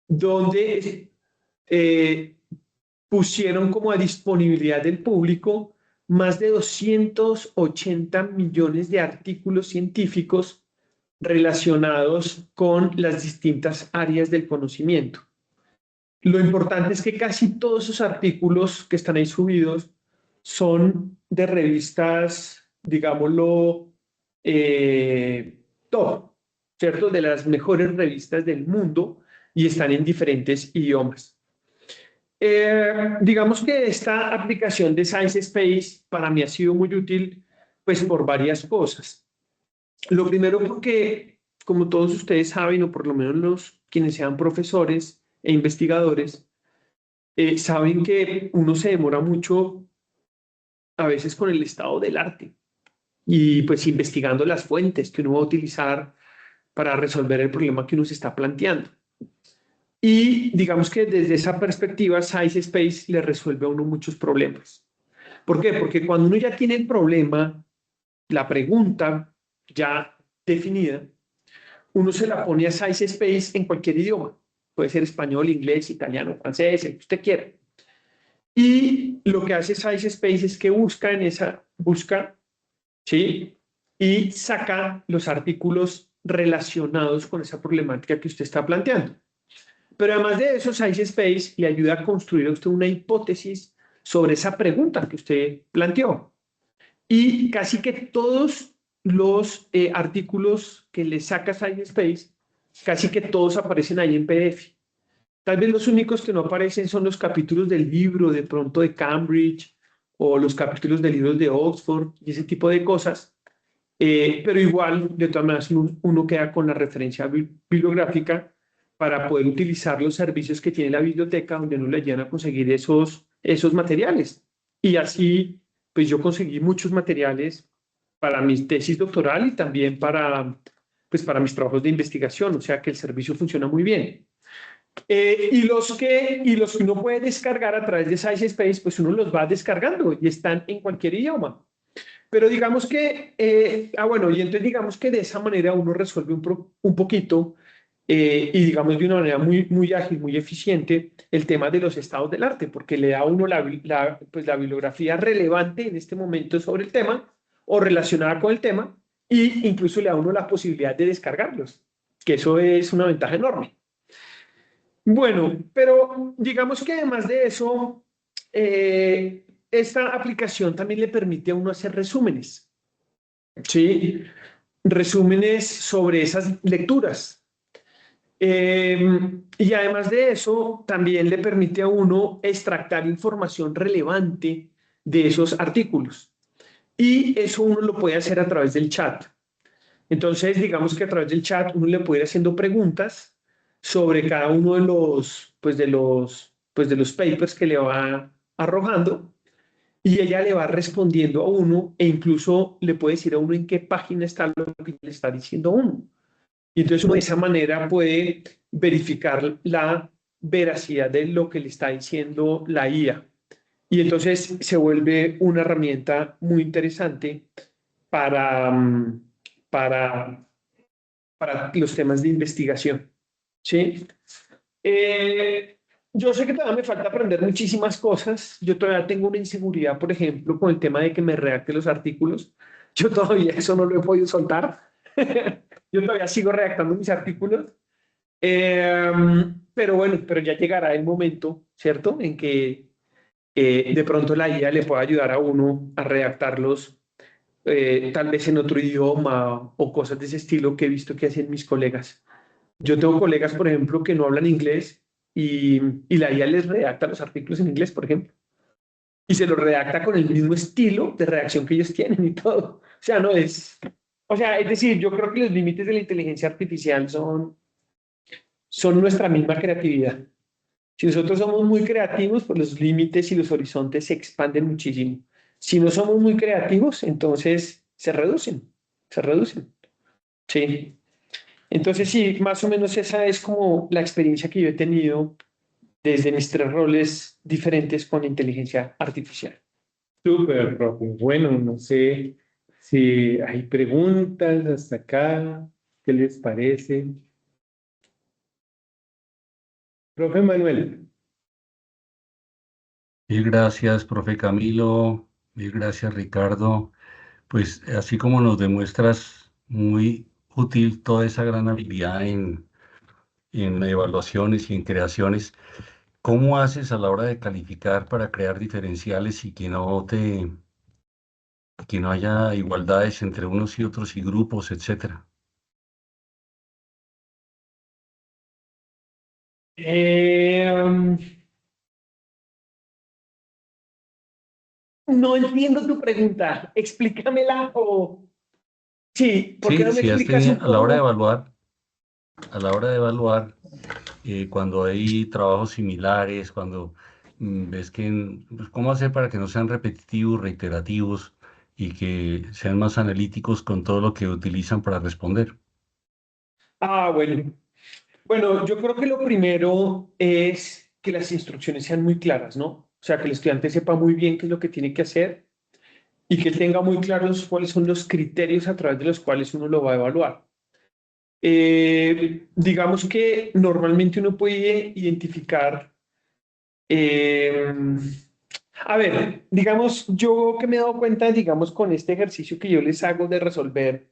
donde pusieron como a disponibilidad del público más de 280 millones de artículos científicos relacionados con las distintas áreas del conocimiento. Lo importante es que casi todos esos artículos que están ahí subidos son de revistas, digámoslo, top, ¿cierto? De las mejores revistas del mundo y están en diferentes idiomas. Digamos que esta aplicación de Science Space para mí ha sido muy útil, pues por varias cosas. Lo primero porque, como todos ustedes saben, o por lo menos los quienes sean profesores e investigadores, saben que uno se demora mucho a veces con el estado del arte y pues investigando las fuentes que uno va a utilizar para resolver el problema que uno se está planteando. Y digamos que desde esa perspectiva, Size Space le resuelve a uno muchos problemas. ¿Por qué? Porque cuando uno ya tiene el problema, la pregunta ya definida, uno se la pone a Size Space en cualquier idioma. Puede ser español, inglés, italiano, francés, el que usted quiera. Y lo que hace Size Space es que busca, ¿sí? Y saca los artículos relacionados con esa problemática que usted está planteando. Pero además de eso, Science Space le ayuda a construir a usted una hipótesis sobre esa pregunta que usted planteó. Y casi que todos los artículos que le saca Science Space, casi que todos aparecen ahí en PDF. Tal vez los únicos que no aparecen son los capítulos del libro, de pronto de Cambridge, o los capítulos de libros de Oxford y ese tipo de cosas. Pero igual, de todas maneras, uno queda con la referencia bibliográfica para poder utilizar los servicios que tiene la biblioteca donde uno le ayudan a conseguir esos materiales. Y así, pues yo conseguí muchos materiales para mi tesis doctoral y también pues para mis trabajos de investigación, o sea que el servicio funciona muy bien. Y los que uno puede descargar a través de Science Space, pues uno los va descargando y están en cualquier idioma. Pero digamos que, bueno, y entonces digamos que de esa manera uno resuelve un poquito y digamos de una manera muy, muy ágil, muy eficiente el tema de los estados del arte, porque le da a uno pues la bibliografía relevante en este momento sobre el tema o relacionada con el tema e incluso le da a uno la posibilidad de descargarlos, que eso es una ventaja enorme. Bueno, pero digamos que además de eso, esta aplicación también le permite a uno hacer resúmenes, ¿sí? Resúmenes sobre esas lecturas. Y además de eso, también le permite a uno extractar información relevante de esos artículos. Y eso uno lo puede hacer a través del chat. Entonces, digamos que a través del chat uno le puede ir haciendo preguntas sobre cada uno de los papers que le va arrojando y ella le va respondiendo a uno e incluso le puede decir a uno en qué página está lo que le está diciendo a uno. Y entonces uno de esa manera puede verificar la veracidad de lo que le está diciendo la IA. Y entonces se vuelve una herramienta muy interesante para para los temas de investigación, ¿sí? Yo sé que todavía me falta aprender muchísimas cosas. Yo todavía tengo una inseguridad, por ejemplo, con el tema de que me redacte los artículos. Yo todavía eso no lo he podido soltar. Yo todavía sigo redactando mis artículos. Pero bueno, pero ya llegará el momento, ¿cierto? En que de pronto la IA le pueda ayudar a uno a redactarlos, tal vez en otro idioma o cosas de ese estilo que he visto que hacen mis colegas. Yo tengo colegas, por ejemplo, que no hablan inglés y la IA les redacta los artículos en inglés, por ejemplo, y se los redacta con el mismo estilo de redacción que ellos tienen y todo. O sea, no es... O sea, es decir, yo creo que los límites de la inteligencia artificial son nuestra misma creatividad. Si nosotros somos muy creativos, pues los límites y los horizontes se expanden muchísimo. Si no somos muy creativos, entonces se reducen, se reducen. Sí. Entonces, sí, más o menos esa es como la experiencia que yo he tenido desde mis 3 roles diferentes con inteligencia artificial. Súper, profe. Bueno, no sé si hay preguntas hasta acá. ¿Qué les parece? Profe Manuel. Mil gracias, profe Camilo. Mil gracias, Ricardo. Pues así como nos demuestras muy útil toda esa gran habilidad en evaluaciones y en creaciones, ¿cómo haces a la hora de calificar para crear diferenciales y que no haya igualdades entre unos y otros y grupos, etcétera? Eh, no entiendo tu pregunta. Explícamela o... Sí, ¿por qué Sí, no me si has explicas tenido un poco? a la hora de evaluar, cuando hay trabajos similares, cuando ves que, pues, ¿cómo hacer para que no sean repetitivos, reiterativos y que sean más analíticos con todo lo que utilizan para responder? Ah, bueno. Bueno, yo creo que lo primero es que las instrucciones sean muy claras, ¿no? O sea, que el estudiante sepa muy bien qué es lo que tiene que hacer y que tenga muy claros cuáles son los criterios a través de los cuales uno lo va a evaluar. Digamos que normalmente uno puede identificar, eh, a ver, digamos, yo que me he dado cuenta, digamos, con este ejercicio que yo les hago de resolver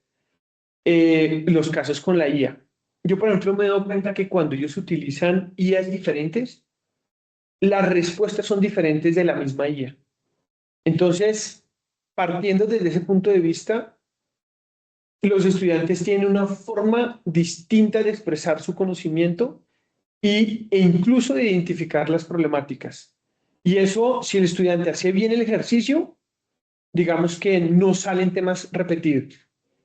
los casos con la IA. Yo, por ejemplo, me he dado cuenta que cuando ellos utilizan IAs diferentes, las respuestas son diferentes de la misma IA. Entonces, partiendo desde ese punto de vista, los estudiantes tienen una forma distinta de expresar su conocimiento e incluso de identificar las problemáticas. Y eso, si el estudiante hace bien el ejercicio, digamos que no salen temas repetidos.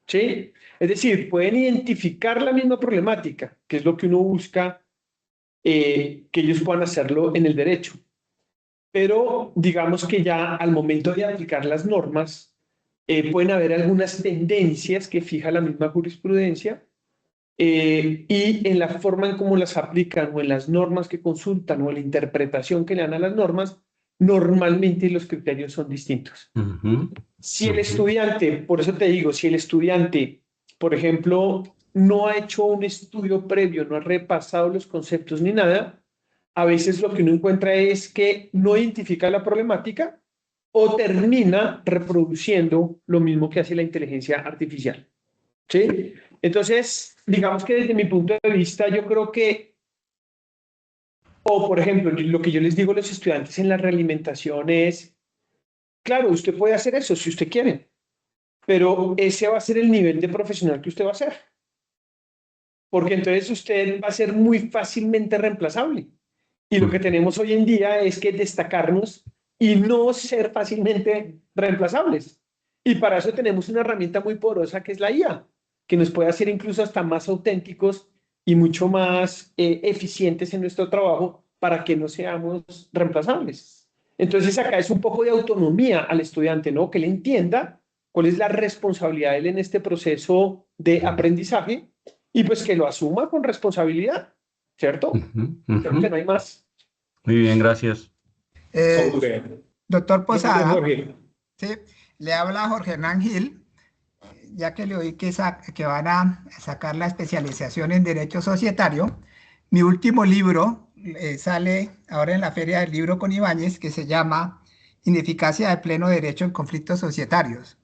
¿Sí? Es decir, pueden identificar la misma problemática, que es lo que uno busca, que ellos puedan hacerlo en el derecho. Pero digamos que ya al momento de aplicar las normas, pueden haber algunas tendencias que fija la misma jurisprudencia, y en la forma en cómo las aplican o en las normas que consultan o en la interpretación que le dan a las normas, normalmente los criterios son distintos. Ujú, Si el ujú. estudiante, por eso te digo, si el estudiante, por ejemplo, no ha hecho un estudio previo, no ha repasado los conceptos ni nada, a veces lo que uno encuentra es que no identifica la problemática o termina reproduciendo lo mismo que hace la inteligencia artificial. ¿Sí? Entonces, digamos que desde mi punto de vista, yo creo que, o por ejemplo, lo que yo les digo a los estudiantes en la realimentación es, claro, usted puede hacer eso si usted quiere, pero ese va a ser el nivel de profesional que usted va a ser, porque entonces usted va a ser muy fácilmente reemplazable. Y lo que Mm. tenemos hoy en día es que destacarnos y no ser fácilmente reemplazables. Y para eso tenemos una herramienta muy poderosa que es la IA, que nos puede hacer incluso hasta más auténticos y mucho más eficientes en nuestro trabajo para que no seamos reemplazables. Entonces acá es un poco de autonomía al estudiante, ¿no? Que le entienda cuál es la responsabilidad de él en este proceso de aprendizaje y pues que lo asuma con responsabilidad, ¿cierto? Ujú, Creo que no ujú. hay más. Muy bien, gracias. Eh, Súper. Doctor Profesor Posada, Jorge. ¿sí? Le habla Jorge Hernán Gil. ya que le oí que van a sacar la especialización en Derecho Societario, mi último libro sale ahora en la Feria del Libro con Ibáñez, que se llama Ineficacia de pleno derecho en conflictos societarios.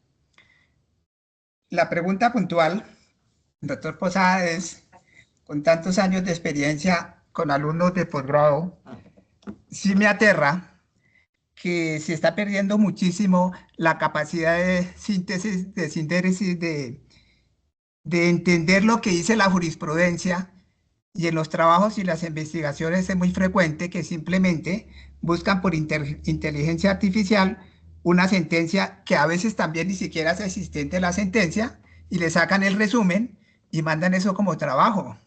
La pregunta puntual, doctor Posada, es, con tantos años de experiencia con alumnos de posgrado, sí me aterra que se está perdiendo muchísimo la capacidad de entender lo que dice la jurisprudencia, y en los trabajos y las investigaciones es muy frecuente que simplemente buscan por inteligencia artificial una sentencia que a veces también ni siquiera es existente la sentencia, y le sacan el resumen y mandan eso como trabajo.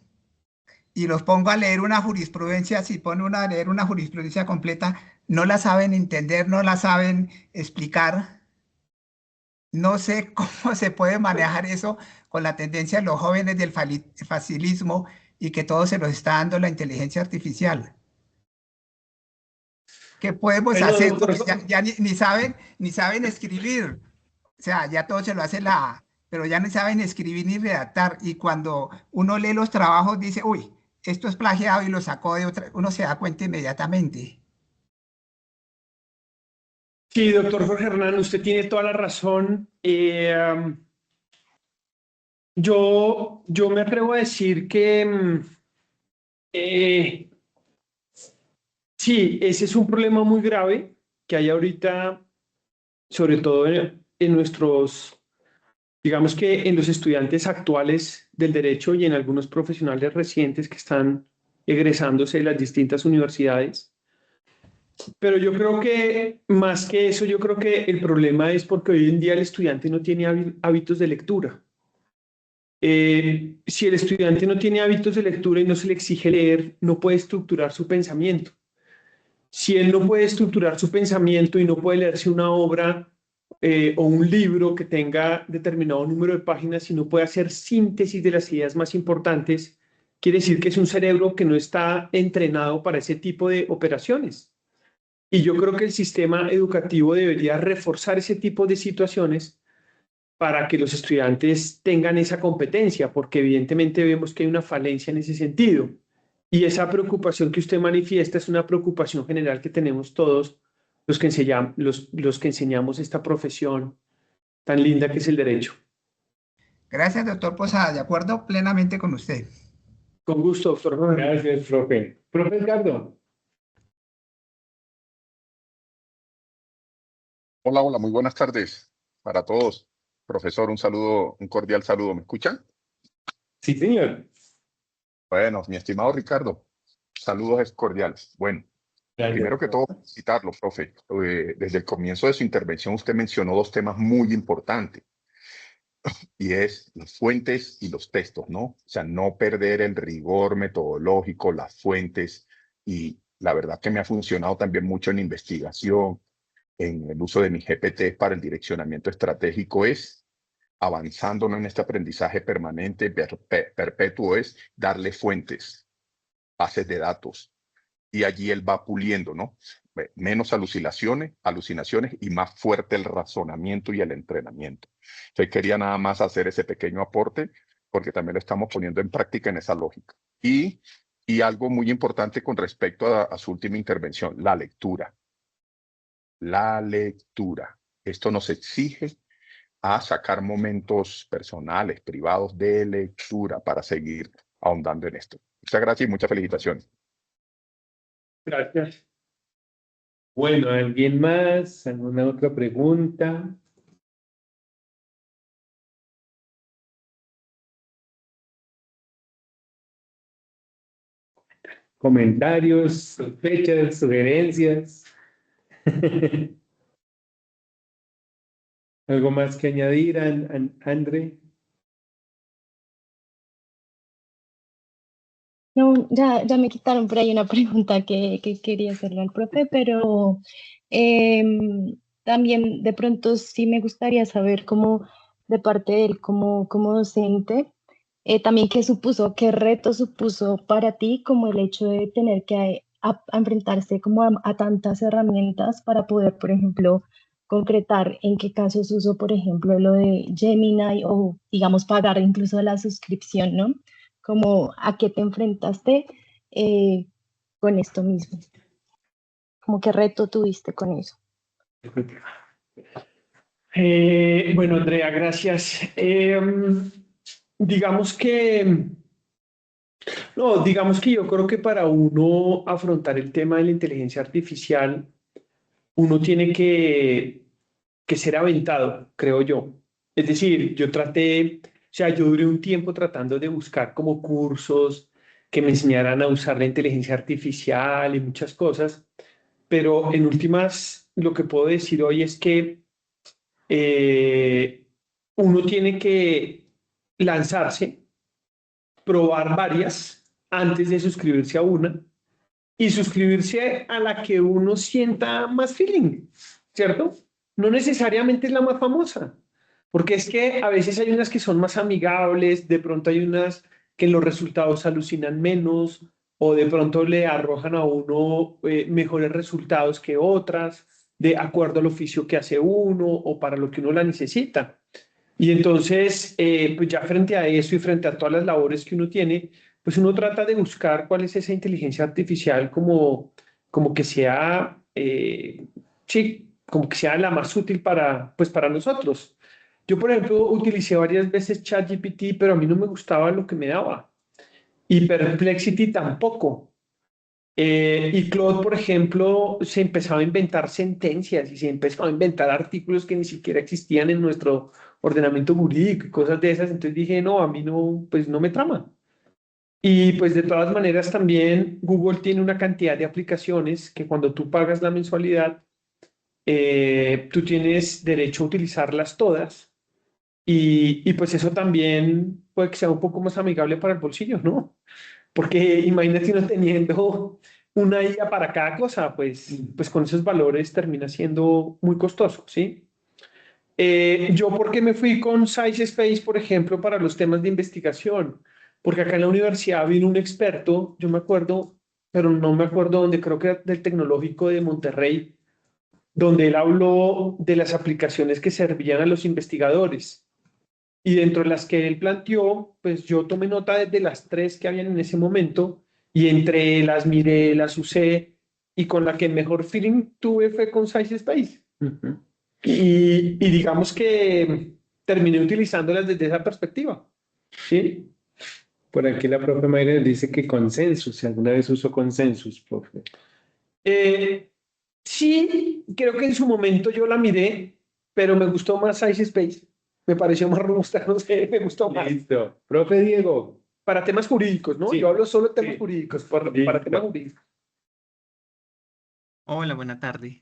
Y los pongo a leer una jurisprudencia, si pone a leer una jurisprudencia completa, no la saben entender, no la saben explicar. No sé cómo se puede manejar eso con la tendencia de los jóvenes del facilismo y que todo se los está dando la inteligencia artificial. ¿Qué podemos Bueno, hacer? doctor, Porque ya ni saben escribir. O sea, ya todo se lo hace pero ya no saben escribir ni redactar. Y cuando uno lee los trabajos, dice, uy, esto es plagiado y lo sacó de otra, uno se da cuenta inmediatamente. sí, doctor Jorge Hernán, usted tiene toda la razón. Yo me atrevo a decir que eh, sí, ese es un problema muy grave que hay ahorita, sobre todo en nuestros, digamos que en los estudiantes actuales del derecho y en algunos profesionales recientes que están egresándose de las distintas universidades. Pero yo creo que más que eso, yo creo que el problema es porque hoy en día el estudiante no tiene hábitos de lectura. Si el estudiante no tiene hábitos de lectura y no se le exige leer, no puede estructurar su pensamiento. Si él no puede estructurar su pensamiento y no puede leerse una obra o un libro que tenga determinado número de páginas y no puede hacer síntesis de las ideas más importantes, quiere decir que es un cerebro que no está entrenado para ese tipo de operaciones. Y yo creo que el sistema educativo debería reforzar ese tipo de situaciones para que los estudiantes tengan esa competencia, porque evidentemente vemos que hay una falencia en ese sentido. Y esa preocupación que usted manifiesta es una preocupación general que tenemos todos los que enseñamos esta profesión tan linda que es el derecho. Gracias, doctor Posada. De acuerdo plenamente con usted. Con gusto, doctor Jorge. Gracias, profe. Profe Edgardo. Hola, hola, muy buenas tardes para todos. Profesor, un saludo, un cordial saludo. ¿Me escuchan? Sí, señor. Bueno, mi estimado Ricardo, saludos cordiales. Bueno, Gracias. primero que todo, felicitarlo, profe. Desde el comienzo de su intervención usted mencionó dos temas muy importantes, y es las fuentes y los textos, ¿no? O sea, no perder el rigor metodológico, las fuentes, y la verdad que me ha funcionado también mucho en investigación, en el uso de mi GPT para el direccionamiento estratégico, es avanzando en este aprendizaje permanente, perpetuo, es darle fuentes, bases de datos, y allí él va puliendo, ¿no? Menos alucinaciones y más fuerte el razonamiento y el entrenamiento. Entonces quería nada más hacer ese pequeño aporte porque también lo estamos poniendo en práctica en esa lógica. Y algo muy importante con respecto a su última intervención, la lectura. La lectura. Esto nos exige a sacar momentos personales, privados de lectura para seguir ahondando en esto. Muchas gracias y muchas felicitaciones. Gracias. Bueno, ¿alguien más? ¿Alguna otra pregunta? ¿Comentarios, sospechas, sugerencias? ¿Algo más que añadir, André? No, ya me quitaron por ahí una pregunta que quería hacerle al profe, pero también de pronto sí me gustaría saber cómo de parte de él, como docente, también qué supuso, qué reto supuso para ti como el hecho de tener que a enfrentarse como a tantas herramientas para poder, por ejemplo, concretar en qué casos uso, por ejemplo, lo de Gemini o, digamos, pagar incluso la suscripción, ¿no? Como a qué te enfrentaste eh, con esto mismo, como qué reto tuviste con eso. Bueno, Andrea, gracias. Digamos que, no, digamos que yo creo que para uno afrontar el tema de la inteligencia artificial, uno tiene que ser aventado, creo yo. Es decir, yo traté, o sea, yo duré un tiempo tratando de buscar como cursos que me enseñaran a usar la inteligencia artificial y muchas cosas, pero en últimas, lo que puedo decir hoy es que eh, uno tiene que lanzarse, probar varias antes de suscribirse a una y suscribirse a la que uno sienta más feeling, ¿cierto? No necesariamente es la más famosa, porque es que a veces hay unas que son más amigables, de pronto hay unas que en los resultados alucinan menos, o de pronto le arrojan a uno mejores resultados que otras, de acuerdo al oficio que hace uno o para lo que uno la necesita. Y entonces, pues ya frente a eso y frente a todas las labores que uno tiene, pues uno trata de buscar cuál es esa inteligencia artificial como que sea, sí, como que sea la más útil para, pues para nosotros. Yo, por ejemplo, utilicé varias veces ChatGPT, pero a mí no me gustaba lo que me daba. Y Perplexity tampoco. Y Claude, por ejemplo, se empezaba a inventar sentencias y se empezaba a inventar artículos que ni siquiera existían en nuestro ordenamiento jurídico y cosas de esas. Entonces dije, no, a mí no, pues no me trama. Y pues de todas maneras también Google tiene una cantidad de aplicaciones que cuando tú pagas la mensualidad, tú tienes derecho a utilizarlas todas. Y pues eso también puede que sea un poco más amigable para el bolsillo, ¿no? Porque imagínate uno teniendo una IA para cada cosa, pues con esos valores termina siendo muy costoso, ¿sí? Yo, ¿por qué me fui con Science Space, por ejemplo, para los temas de investigación? Porque acá en la universidad vino un experto, yo me acuerdo, pero no me acuerdo dónde, creo que era del Tecnológico de Monterrey, donde él habló de las aplicaciones que servían a los investigadores. Y dentro de las que él planteó, pues yo tomé nota de las tres que habían en ese momento y entre las miré, las usé y con la que mejor feeling tuve fue con Science Space. Ujú. Y digamos que terminé utilizándolas desde esa perspectiva. ¿Sí? Por aquí la profe Mayra dice que Consensus, si alguna vez usó Consensus, profe. Eh, sí, creo que en su momento yo la miré, pero me gustó más Science Space. Me pareció más robusta, no sé, me gustó más. Listo. Profe Diego. Para temas jurídicos, ¿no? Sí, Yo hablo solo de temas sí. jurídicos, para Listo. temas jurídicos. Hola, buena tarde.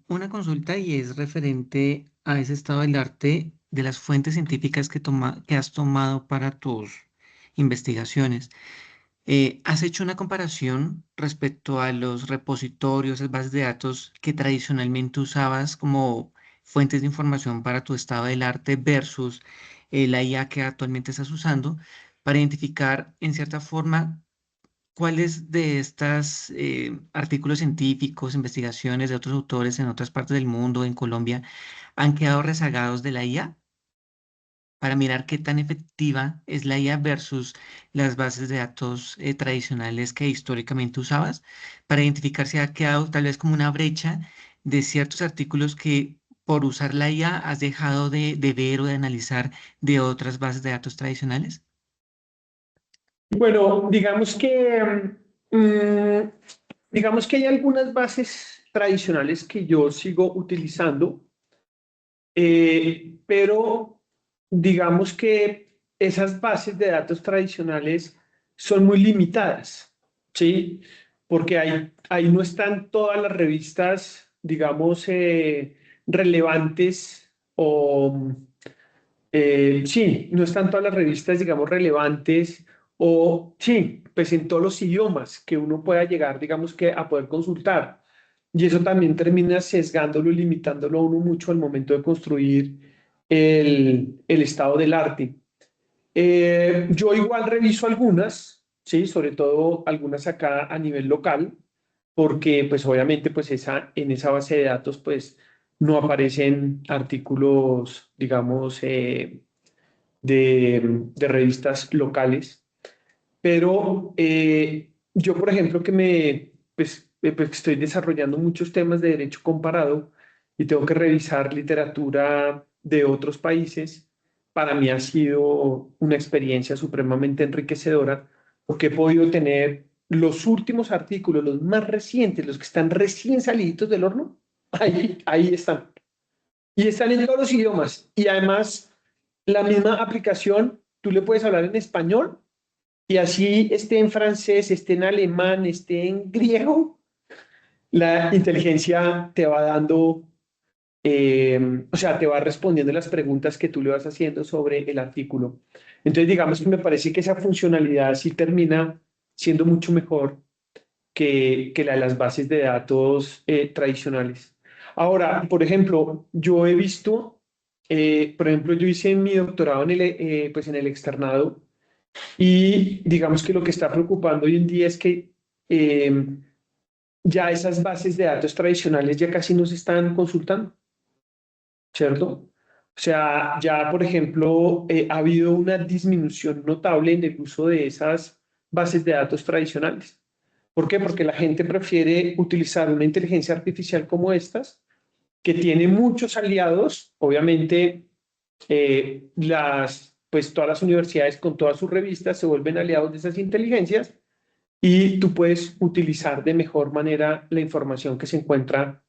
Una consulta y es referente a ese estado del arte de las fuentes científicas que has tomado para tus investigaciones. ¿Has hecho una comparación respecto a los repositorios, las bases de datos que tradicionalmente usabas como fuentes de información para tu estado del arte versus la IA que actualmente estás usando para identificar en cierta forma cuáles de estos artículos científicos, investigaciones de otros autores en otras partes del mundo, en Colombia, han quedado rezagados de la IA? Para mirar qué tan efectiva es la IA versus las bases de datos tradicionales que históricamente usabas, para identificar si ha quedado tal vez como una brecha de ciertos artículos que por usar la IA has dejado de ver o de analizar de otras bases de datos tradicionales. Bueno, digamos que hay algunas bases tradicionales que yo sigo utilizando, pero digamos que esas bases de datos tradicionales son muy limitadas, ¿sí? Porque ahí no están todas las revistas, digamos, relevantes o sí, no están todas las revistas, digamos, relevantes o sí, pues en todos los idiomas que uno pueda llegar, digamos que a poder consultar. Y eso también termina sesgándolo y limitándolo a uno mucho al momento de construir el estado del arte. Yo igual reviso algunas, sí, sobre todo algunas acá a nivel local, porque pues obviamente pues en esa base de datos pues no aparecen artículos, digamos, de revistas locales. Pero yo, por ejemplo, pues, estoy desarrollando muchos temas de derecho comparado y tengo que revisar literatura de otros países. Para mí ha sido una experiencia supremamente enriquecedora porque he podido tener los últimos artículos, los más recientes, los que están recién saliditos del horno, ahí están. Y están en todos los idiomas. Y además, la misma aplicación, tú le puedes hablar en español y así esté en francés, esté en alemán, esté en griego, la inteligencia te va dando, o sea, te va respondiendo las preguntas que tú le vas haciendo sobre el artículo. Entonces, digamos que me parece que esa funcionalidad sí termina siendo mucho mejor que la de las bases de datos tradicionales. Ahora, por ejemplo, yo he visto, por ejemplo, yo hice mi doctorado pues en el externado y digamos que lo que está preocupando hoy en día es que ya esas bases de datos tradicionales ya casi no se están consultando, ¿cierto? O sea, ya, por ejemplo, ha habido una disminución notable en el uso de esas bases de datos tradicionales. ¿Por qué? Porque la gente prefiere utilizar una inteligencia artificial como estas, que tiene muchos aliados, obviamente pues todas las universidades con todas sus revistas se vuelven aliados de esas inteligencias y tú puedes utilizar de mejor manera la información que se encuentra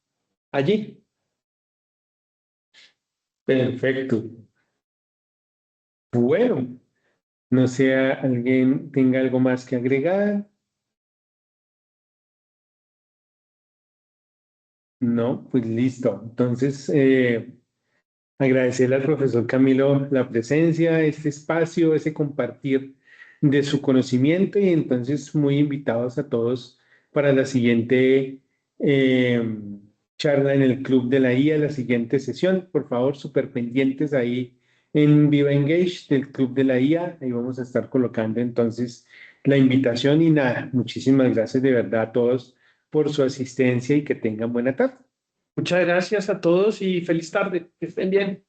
allí. Perfecto. Bueno, no sé, ¿alguien tenga algo más que agregar? No, pues listo. Entonces, agradecerle al profesor Camilo la presencia, este espacio, ese compartir de su conocimiento y entonces muy invitados a todos para la siguiente charla en el Club de la IA, la siguiente sesión. Por favor, súper pendientes ahí en Viva Engage del Club de la IA. Ahí vamos a estar colocando entonces la invitación y nada, muchísimas gracias de verdad a todos por su asistencia y que tengan buena tarde. Muchas gracias a todos y feliz tarde. Que estén bien.